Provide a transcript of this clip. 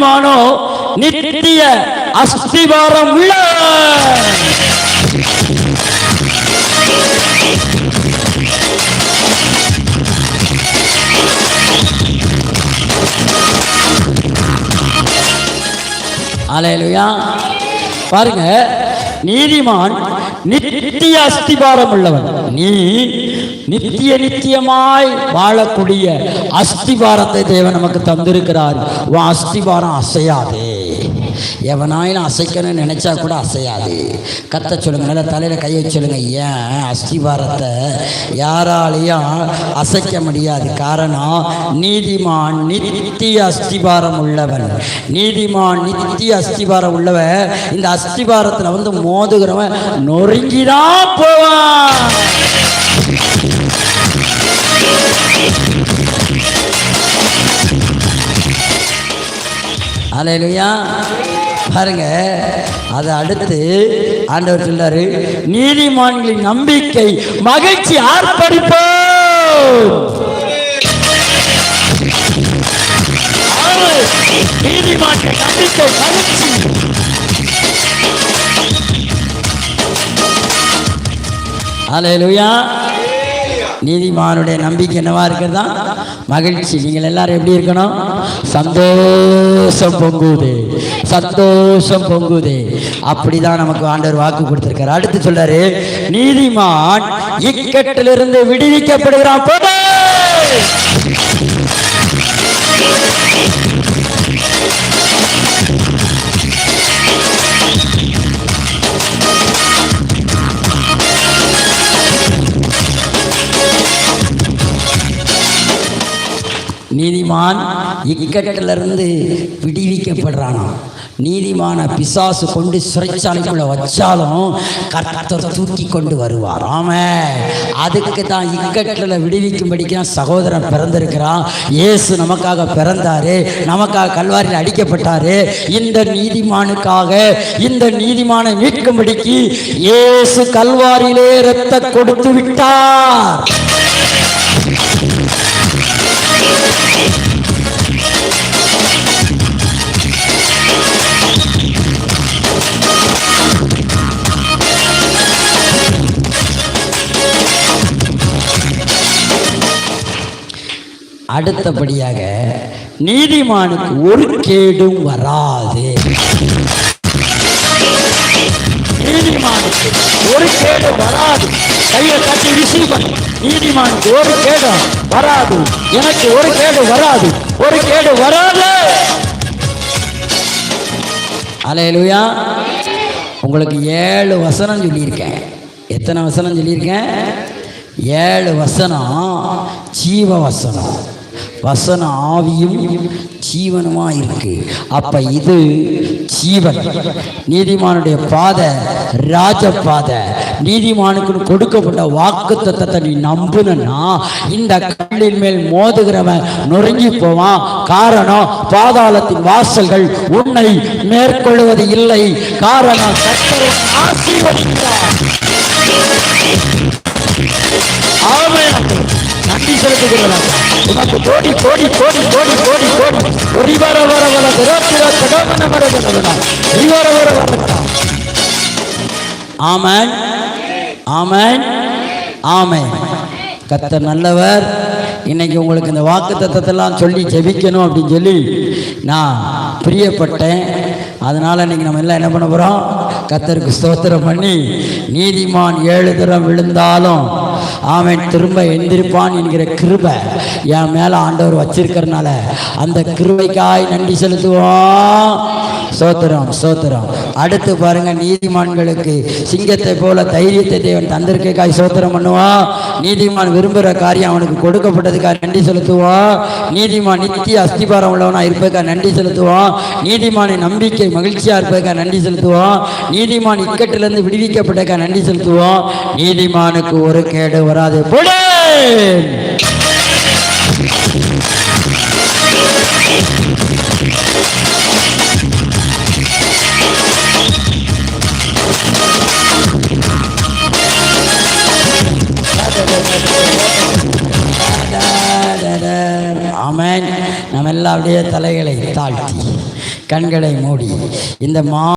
மானோ நித்திய அஸ்திவாரம் உள்ள அல்லேலூயா. பாருங்க, நீதிமான் நித்திய அஸ்திபாரம் உள்ளவன். நீ நித்தியமாய் வாழக்கூடிய அஸ்திபாரத்தை தேவன் நமக்கு தந்திருக்கிறார். உன் அஸ்திபாரம் அசையாதே. எவனாயிலும் அசைக்கணும்னு நினைச்சா கூட அசையாது. கத்த சொல்லுங்க, நல்ல தலையில கையை சொல்லுங்க. ஏன் அஸ்திபாரத்தை யாராலையும் அசைக்க முடியாது? காரணம், நீதிமான் நித்திய அஸ்திபாரம் உள்ளவன். நீதிமான் நித்திய அஸ்திபாரம் உள்ளவன். இந்த அஸ்திபாரத்தில் வந்து மோதுகிறவன் நொறுங்கிதான் போவான். அல்லேலூயா. பாருங்க, அதை அடுத்து ஆண்டவர் சொல்றாரு, நீதிமான்களின் நம்பிக்கை மகிழ்ச்சி ஆர்ப்பரிப்போம். நீதிமான்கள் நம்பிக்கை மகிழ்ச்சி. அல்லேலூயா. நீதிமானுடைய நம்பிக்கை என்னவா இருக்கிறதா? மகிழ்ச்சி. நீங்கள் எல்லாரும் எப்படி இருக்கணும்? சந்தோஷம் பொங்குதே, சந்தோஷம் பொங்குதே. அப்படிதான் நமக்கு ஆண்டவர் வாக்கு கொடுத்திருக்காரு. அடுத்து சொல்றாரு, நீதிமான் இக்கட்டிலிருந்து விடுவிக்கப்படுகிறான். நீதிமான் இக்கட்டிலிருந்து விடுவிக்கப்படுறானா? நீதிமான பிசாசு கொண்டு சிறைச்சாலைக்குள்ள வச்சாலும் கர்த்தர் தூக்கி கொண்டு வருவார். ஆமென். அதுக்கு தான் இக்கட்டில் விடுவிக்கும்படிக்கு சகோதரன் பிறந்திருக்கிறான். இயேசு நமக்காக பிறந்தாரு, நமக்காக கல்வாரியில் அடிக்கப்பட்டாரு. இந்த நீதிமானுக்காக, இந்த நீதிமானை மீட்கும்படிக்கு இயேசு கல்வாரியிலே இரத்தம் கொடுத்து விட்டார். அடுத்தபடியாக, நீதிமானுக்கு ஒரு கேடும் வராது. நீதிமானுக்கு ஒரு கேடு வராது. கையை தட்டி ரிசீவ் பண்ணு. நீதிமானுக்கு ஒரு கேடும் வராது. எனக்கு ஒரு கேடு வராது. ஒரு கேடு வராது. அல்லேலூயா. உங்களுக்கு 7 வசனம் சொல்லியிருக்கேன். எத்தனை வசனம் சொல்லியிருக்கேன்? 7 வசனம் ஜீவ வசனம். வசனம் ஆவியும் ஜீவனுமா இருக்கு. அப்ப இது ஜீவன். நீதிமானுடைய பாதை ராஜ பாதை. நீதிமானுக்கு கொடுக்கப்பட்ட வாக்குத்தத்தத்தை நீ நம்புனா இந்த கல்லின் மேல் மோதுகிறவன் நொறுங்கி போவான். காரணம், பாதாளத்தின் வாசல்கள் உன்னை மேற்கொள்வது இல்லை. காரணம், கர்த்தரை ஆசீர்வதிக்கிறார். நன்றி செலுத்துகிறார். உனக்கு கோடி கோடி கோடி கோடி கோடி கோடி ஒரு வர வர வர கடமன வர வர வர. ஆமென், ஆமென், ஆமென். கர்த்தர் நல்லவர். இன்னைக்கு உங்களுக்கு இந்த வாக்கு தத்தத்தெல்லாம் சொல்லி ஜெபிக்கணும் அப்படின்னு சொல்லி நான் பிரியப்பட்டேன். அதனால இன்னைக்கு நம்ம எல்லாம் என்ன பண்ண போறோம்? கர்த்தருக்கு ஸ்தோத்திரம் பண்ணி, நீதிமான் 7 தரம் விழுந்தாலும் அவன் திரும்ப எந்திருப்பான் என்கிற கிருபை என் மேல ஆண்டவர் வச்சிருக்கிறதுனால அந்த கிருபைக்காய் நன்றி செலுத்துவோம். ஸ்தோத்திரம், ஸ்தோத்திரம். அடுத்து பாருங்க, நீதிமான்களுக்கு சிங்கத்தை போல தைரியத்தை தேவன் தந்திருக்காய் ஸ்தோத்திரம் பண்ணுவான். நீதிமான் விரும்புகிற காரியம் அவனுக்கு கொடுக்கப்பட்டதுக்காக நன்றி செலுத்துவான். நீதிமான் நித்திய அஸ்திபாரம் உள்ளவனா இருப்பதுக்காக நன்றி செலுத்துவான். நீதிமானின் நம்பிக்கை மகிழ்ச்சியா இருப்பதுக்காக நன்றி செலுத்துவான். நீதிமான் இக்கட்டிலிருந்து விடுவிக்கப்பட்டதுக்காக நன்றி செலுத்துவான். நீதிமானுக்கு ஒரு கேடு வராது. போடு. ஆமென். நம்ம எல்லாம் அப்படியே தலைகளை தாழ்த்தி கண்களை மூடி இந்த